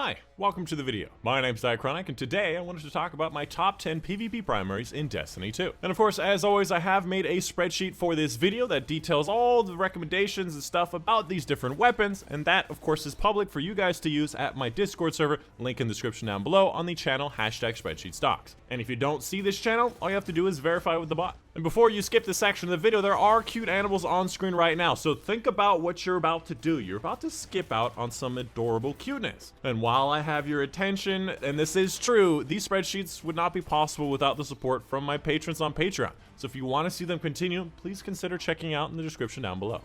Hi, welcome to the video. My name's Dychronic, and today I wanted to talk about my top 10 PvP primaries in Destiny 2. And of course, as always, I have made a spreadsheet for this video that details all the recommendations and stuff about these different weapons, and that, of course, is public for you guys to use at my Discord server, link in the description down below on the channel #SpreadsheetStocks. And if you don't see this channel, all you have to do is verify with the bot. And before you skip this section of the video, there are cute animals on screen right now, so think about what you're about to do. You're about to skip out on some adorable cuteness. And while I have your attention, and this is true, these spreadsheets would not be possible without the support from my patrons on Patreon. So if you want to see them continue, please consider checking out in the description down below.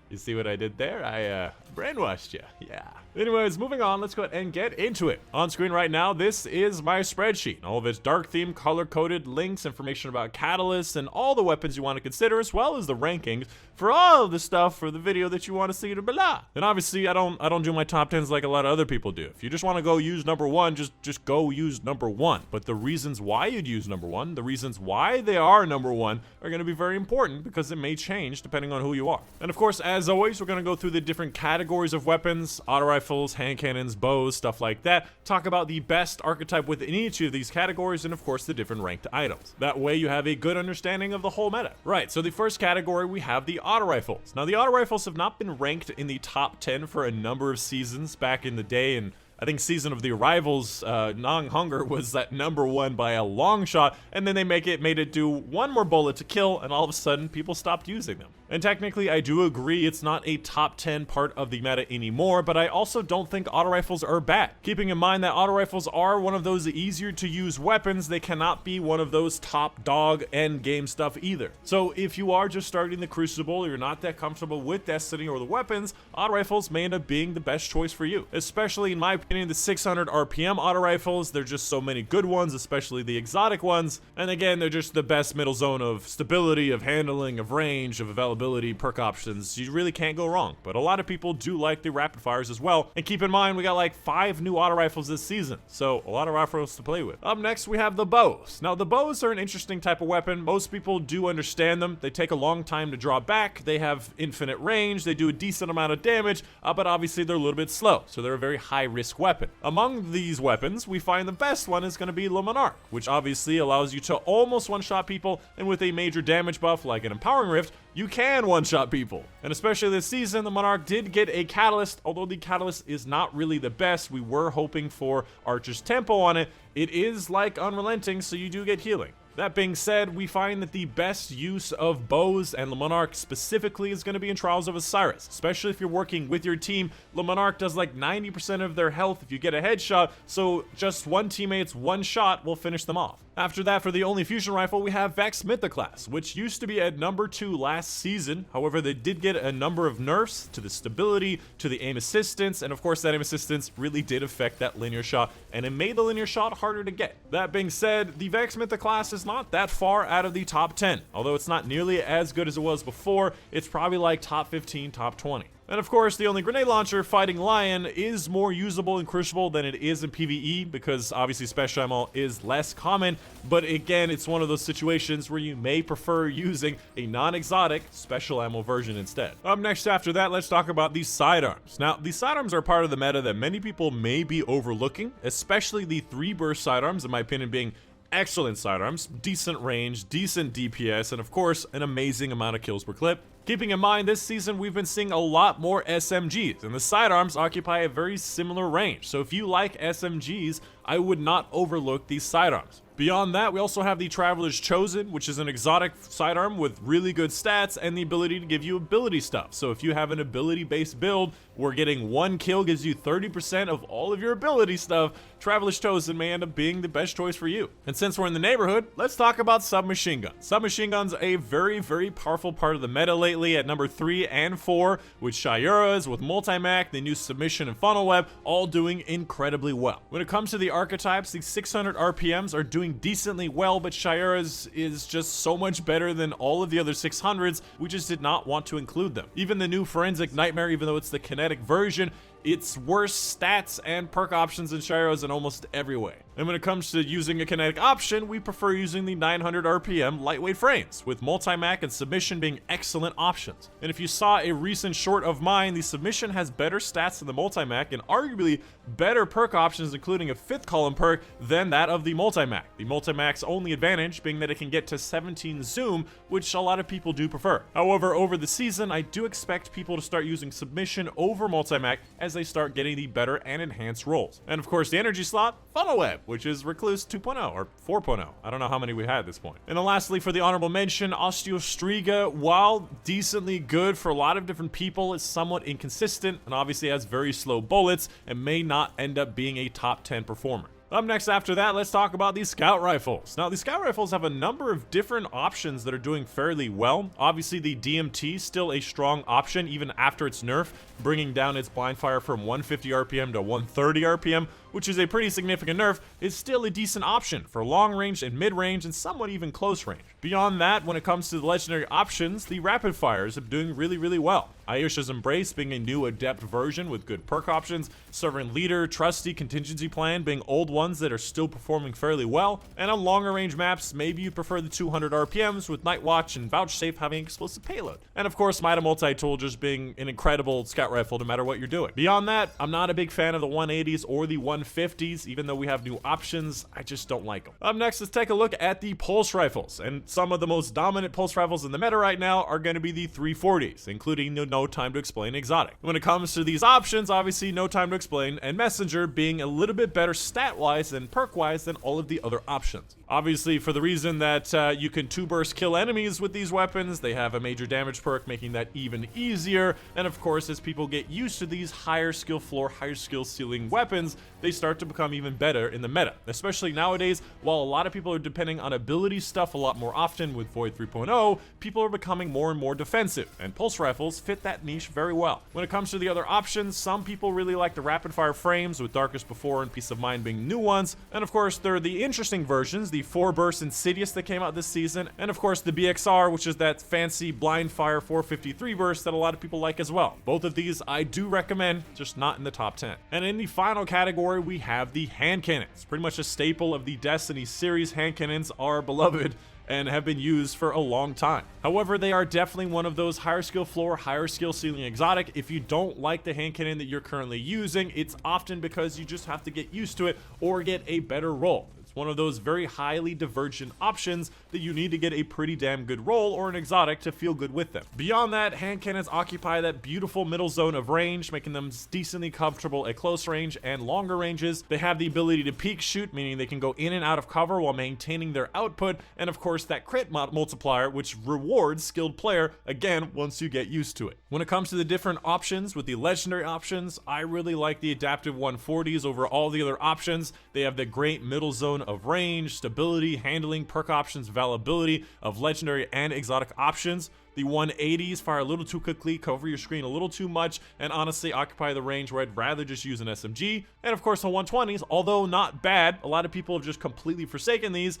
You see what I did there? I brainwashed you. Yeah. Anyways, moving on, let's go ahead and get into it. On screen right now, this is my spreadsheet. All of its dark theme, color-coded links, information about catalysts, and all the weapons you want to consider, as well as the rankings for all of the stuff for the video that you want to see to blah. And obviously, I don't do my top 10s like a lot of other people do. If you just want to go use number one, just go use number one. But the reasons why you'd use number one, the reasons why they are number one, are going to be very important because it may change depending on who you are. And of course, as always, we're going to go through the different categories of weapons, auto rifles, hand cannons, bows, stuff like that, talk about the best archetype within each of these categories, and of course the different ranked items. That way you have a good understanding of the whole meta. Right, so the first category, we have the auto rifles. Now the auto rifles have not been ranked in the top 10 for a number of seasons back in the day, and I think Season of the Arrivals, Nong Hunger was that number one by a long shot, and then they made it do one more bullet to kill, and all of a sudden people stopped using them. And technically, I do agree it's not a top 10 part of the meta anymore, but I also don't think auto rifles are bad. Keeping in mind that auto rifles are one of those easier to use weapons, they cannot be one of those top dog end game stuff either. So if you are just starting the Crucible, or you're not that comfortable with Destiny or the weapons, auto rifles may end up being the best choice for you. Especially in my opinion, the 600 RPM auto rifles, there's just so many good ones, especially the exotic ones. And again, they're just the best middle zone of stability, of handling, of range, of availability, perk options. You really can't go wrong. But a lot of people do like the rapid fires as well. And keep in mind, we got like 5 new auto rifles this season, so a lot of rifles to play with. Up next, we have the bows. Now the bows are an interesting type of weapon. Most people do understand them. They take a long time to draw back. They have infinite range. They do a decent amount of damage, but obviously they're a little bit slow, so they're a very high risk weapon. Among these weapons, we find the best one is going to be the Monarch, which obviously allows you to almost one-shot people, and with a major damage buff like an Empowering Rift, you can one-shot people. And especially this season, the Monarch did get a catalyst, although the catalyst is not really the best. We were hoping for Archer's Tempo on it. It is like Unrelenting, so you do get healing. That being said, we find that the best use of bows, and the Monarch specifically, is going to be in Trials of Osiris. Especially if you're working with your team, the Monarch does like 90% of their health if you get a headshot, so just one teammate's one shot will finish them off. After that, for the only fusion rifle, we have Vex Mythoclast, which used to be at number 2 last season. However, they did get a number of nerfs to the stability, to the aim assistance, and of course that aim assistance really did affect that linear shot, and it made the linear shot harder to get. That being said, the Vex Mythoclast is not that far out of the top 10. Although it's not nearly as good as it was before, it's probably like top 15, top 20. And of course, the only grenade launcher, Fighting Lion, is more usable in Crucible than it is in PvE, because obviously special ammo is less common, but again, it's one of those situations where you may prefer using a non-exotic special ammo version instead. Up next after that, let's talk about these sidearms. Now, these sidearms are part of the meta that many people may be overlooking, especially the 3-burst sidearms, in my opinion, being excellent sidearms, decent range, decent DPS, and of course, an amazing amount of kills per clip. Keeping in mind, this season we've been seeing a lot more SMGs, and the sidearms occupy a very similar range. So if you like SMGs, I would not overlook these sidearms. Beyond that, we also have the Traveler's Chosen, which is an exotic sidearm with really good stats and the ability to give you ability stuff. So if you have an ability-based build where getting 1 kill gives you 30% of all of your ability stuff, Traveler's Chosen may end up being the best choice for you. And since we're in the neighborhood, let's talk about submachine guns. Submachine guns are a very, very powerful part of the meta lately at number 3 and 4, with Shayura's, with Multi-Mac, the new Submission and Funnel Web, all doing incredibly well. When it comes to the archetypes, the 600 RPMs are doing decently well, but Shayura's is just so much better than all of the other 600s, we just did not want to include them. Even the new Forensic Nightmare, even though it's the kinetic version, it's worse stats and perk options than Shayura's in almost every way. And when it comes to using a kinetic option, we prefer using the 900 RPM lightweight frames, with multi-mac and submission being excellent options. And if you saw a recent short of mine, the submission has better stats than the multi-mac and arguably better perk options, including a 5th column perk, than that of the multi-mac. The multi-mac's only advantage being that it can get to 17 zoom, which a lot of people do prefer. However, over the season, I do expect people to start using submission over multi-mac as they start getting the better and enhanced rolls. And of course, the energy slot, funnel web, which is Recluse 2.0 or 4.0. I don't know how many we had at this point. And then lastly, for the honorable mention, Osteostriga, while decently good for a lot of different people, is somewhat inconsistent and obviously has very slow bullets and may not end up being a top 10 performer. Up next after that, let's talk about the scout rifles. Now, the scout rifles have a number of different options that are doing fairly well. Obviously, the DMT is still a strong option even after its nerf, bringing down its blind fire from 150 RPM to 130 RPM, which is a pretty significant nerf. It's still a decent option for long range and mid range and somewhat even close range. Beyond that, when it comes to the legendary options, the rapid fires are doing really well. Ayesha's Embrace being a new adept version with good perk options, Servant Leader, Trusty, Contingency Plan being old ones that are still performing fairly well, and on longer range maps, maybe you prefer the 200 RPMs with Night Watch and Vouchsafe having explosive payload. And of course, Mida Multi-Tool just being an incredible scout rifle no matter what you're doing. Beyond that, I'm not a big fan of the 180s or the 150s, even though we have new options, I just don't like them. Up next, let's take a look at the pulse rifles, and some of the most dominant pulse rifles in the meta right now are going to be the 340s, including the No Time to Explain exotic. When it comes to these options, obviously No Time to Explain and Messenger being a little bit better stat-wise and perk-wise than all of the other options. Obviously, for the reason that you can 2-burst kill enemies with these weapons, they have a major damage perk, making that even easier. And of course, as people get used to these higher skill floor, higher skill ceiling weapons, they start to become even better in the meta. Especially nowadays, while a lot of people are depending on ability stuff a lot more often with Void 3.0, people are becoming more and more defensive, and pulse rifles fit that niche very well. When it comes to the other options, some people really like the rapid fire frames, with Darkest Before and Peace of Mind being new ones. And of course, there are the interesting versions, the 4-burst Insidious that came out this season, and of course the BXR, which is that fancy blind fire 453 burst that a lot of people like as well. Both of these I do recommend, just not in the top 10. And in the final category, we have the hand cannons. Pretty much a staple of the Destiny series, hand cannons are beloved and have been used for a long time. However, they are definitely one of those higher skill floor, higher skill ceiling exotic. If you don't like the hand cannon that you're currently using, it's often because you just have to get used to it or get a better roll. One of those very highly divergent options that you need to get a pretty damn good roll or an exotic to feel good with them. Beyond that, hand cannons occupy that beautiful middle zone of range, making them decently comfortable at close range and longer ranges. They have the ability to peek shoot, meaning they can go in and out of cover while maintaining their output, and of course that crit multiplier, which rewards skilled player, again, once you get used to it. When it comes to the different options with the legendary options, I really like the adaptive 140s over all the other options. They have the great middle zone of range, stability, handling, perk options, availability of legendary and exotic options. The 180s fire a little too quickly, cover your screen a little too much, and honestly occupy the range where I'd rather just use an SMG. And of course the 120s, although not bad, a lot of people have just completely forsaken these,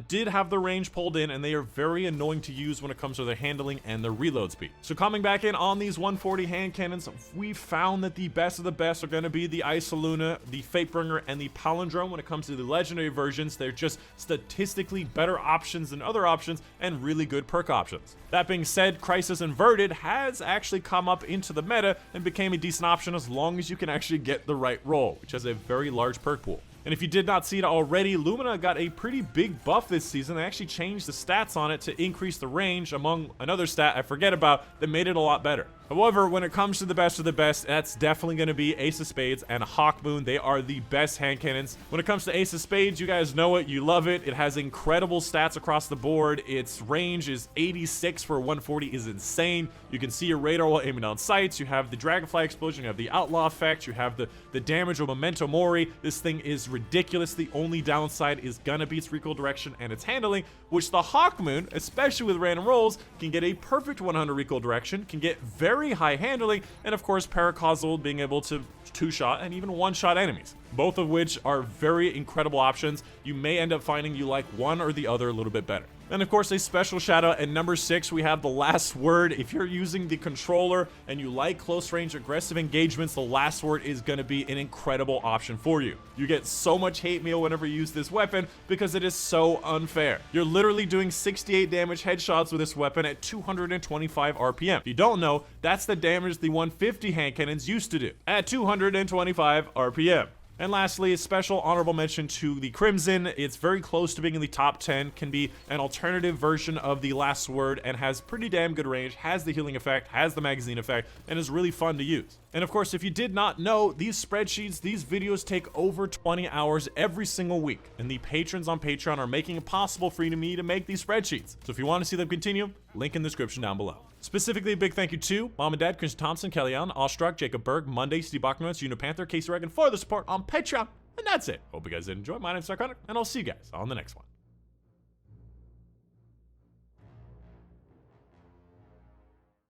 did have the range pulled in, and they are very annoying to use when it comes to their handling and their reload speed. So coming back in on these 140 hand cannons, we found that the best of the best are going to be the Isoluna, the Fatebringer, and the Palindrome. When it comes to the legendary versions, they're just statistically better options than other options and really good perk options. That being said, Crisis Inverted has actually come up into the meta and became a decent option as long as you can actually get the right roll, which has a very large perk pool. And if you did not see it already, Lumina got a pretty big buff this season. They actually changed the stats on it to increase the range, among another stat I forget about, that made it a lot better. However, when it comes to the best of the best, that's definitely going to be Ace of Spades and Hawkmoon. They are the best hand cannons. When it comes to Ace of Spades, you guys know it, you love it. It has incredible stats across the board. Its range is 86 for 140 is insane. You can see your radar while aiming down sights. You have the Dragonfly Explosion, you have the Outlaw effect, you have the damage of Memento Mori. This thing is ridiculous. The only downside is gonna be its recoil direction and its handling, which the Hawkmoon, especially with random rolls, can get a perfect 100 recoil direction, can get very high handling, and of course paracausal being able to two-shot and even one-shot enemies. both of which are very incredible options. You may end up finding you like one or the other a little bit better. And of course, a special shout out at number 6, we have the last word. If you're using the controller and you like close range aggressive engagements, the last word is going to be an incredible option for you. You get so much hate mail whenever you use this weapon because it is so unfair. You're literally doing 68 damage headshots with this weapon at 225 RPM. If you don't know, that's the damage the 150 hand cannons used to do at 225 RPM. And lastly, a special honorable mention to the Crimson. It's very close to being in the top 10, can be an alternative version of the last word, and has pretty damn good range, has the healing effect, has the magazine effect, and is really fun to use. And of course, if you did not know, these spreadsheets, these videos take over 20 hours every single week, and the patrons on Patreon are making it possible for me to make these spreadsheets. So if you want to see them continue, link in the description down below. Specifically, a big thank you to Mom and Dad, Chris Thompson, Kellyanne, Awestruck, Jacob Berg, Monday, Steve Bachmanwitz, Unipanther, Casey Reagan for the support on Patreon. And that's it. Hope you guys did enjoy. My name's Dychronic, and I'll see you guys on the next one.